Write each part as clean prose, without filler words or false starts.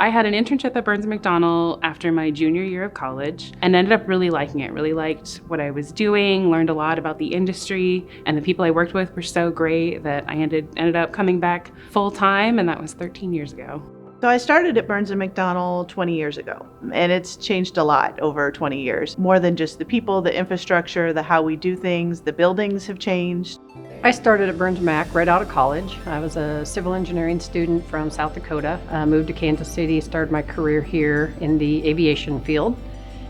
I had an internship at Burns & McDonnell after my junior year of college and ended up really liking it. Really liked what I was doing, learned a lot about the industry, and the people I worked with were so great that I ended up coming back full time, and that was 13 years ago. So I started at Burns & McDonnell 20 years ago, and it's changed a lot over 20 years. More than just the people, the infrastructure, the how we do things, the buildings have changed. I started at Burns Mac right out of college. I was a civil engineering student from South Dakota. Moved to Kansas City, started my career here in the aviation field.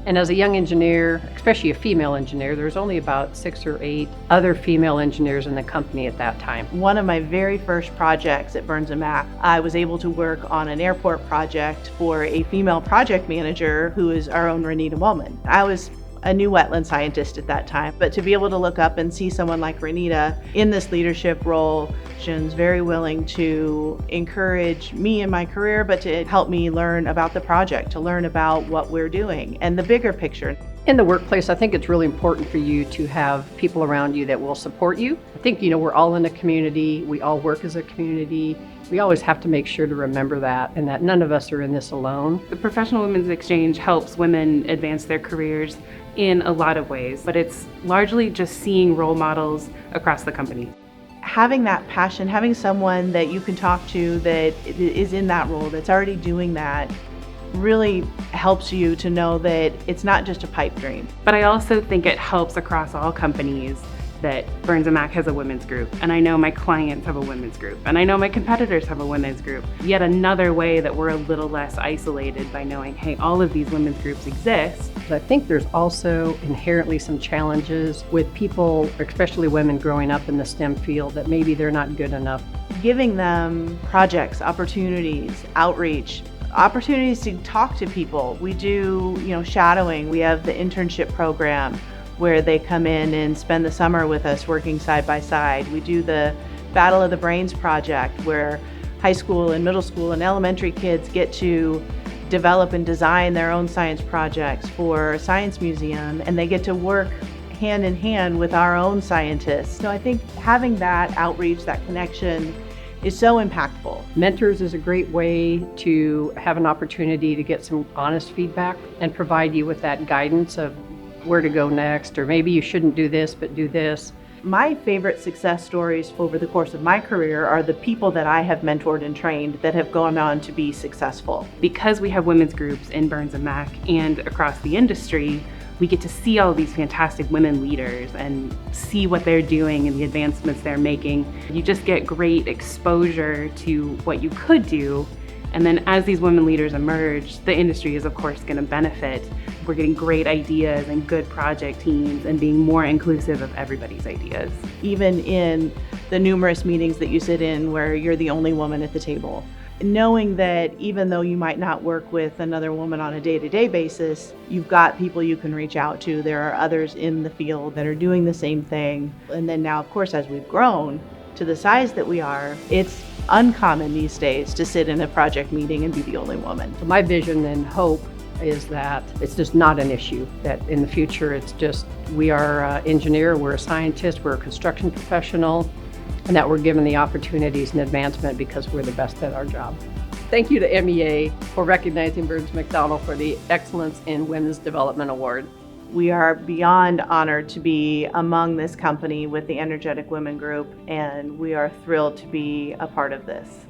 And as a young engineer, especially a female engineer, there's only about 6 or 8 other female engineers in the company at that time. One of my very first projects at Burns & Mac, I was able to work on an airport project for a female project manager who is our own Renita Woolman. I was a new wetland scientist at that time, but to be able to look up and see someone like Renita in this leadership role, she's very willing to encourage me in my career, but to help me learn about the project, to learn about what we're doing and the bigger picture. In the workplace, I think it's really important for you to have people around you that will support you. I think, we're all in a community, we all work as a community. We always have to make sure to remember that and that none of us are in this alone. The Professional Women's Exchange helps women advance their careers in a lot of ways, but it's largely just seeing role models across the company. Having that passion, having someone that you can talk to that is in that role, that's already doing that, really helps you to know that it's not just a pipe dream. But I also think it helps across all companies that Burns & Mac has a women's group, and I know my clients have a women's group, and I know my competitors have a women's group. Yet another way that we're a little less isolated by knowing, hey, all of these women's groups exist. I think there's also inherently some challenges with people, especially women growing up in the STEM field, that maybe they're not good enough. Giving them projects, opportunities, outreach, opportunities to talk to people. We do, shadowing. We have the internship program where they come in and spend the summer with us working side by side. We do the Battle of the Brains project where high school and middle school and elementary kids get to develop and design their own science projects for a science museum, and they get to work hand in hand with our own scientists. So I think having that outreach, that connection is so impactful. Mentors is a great way to have an opportunity to get some honest feedback and provide you with that guidance of where to go next, or maybe you shouldn't do this, but do this. My favorite success stories over the course of my career are the people that I have mentored and trained that have gone on to be successful. Because we have women's groups in Burns & Mac and across the industry, we get to see all these fantastic women leaders and see what they're doing and the advancements they're making. You just get great exposure to what you could do. And then as these women leaders emerge, the industry is of course going to benefit. We're getting great ideas and good project teams and being more inclusive of everybody's ideas. Even in the numerous meetings that you sit in where you're the only woman at the table, knowing that even though you might not work with another woman on a day-to-day basis, you've got people you can reach out to. There are others in the field that are doing the same thing. And then now, of course, as we've grown to the size that we are, it's uncommon these days to sit in a project meeting and be the only woman. So my vision and hope is that it's just not an issue, that in the future it's just we are an engineer, we're a scientist, we're a construction professional, and that we're given the opportunities and advancement because we're the best at our job. Thank you to MEA for recognizing Burns McDonnell for the Excellence in Women's Development Award. We are beyond honored to be among this company with the Energetic Women Group, and we are thrilled to be a part of this.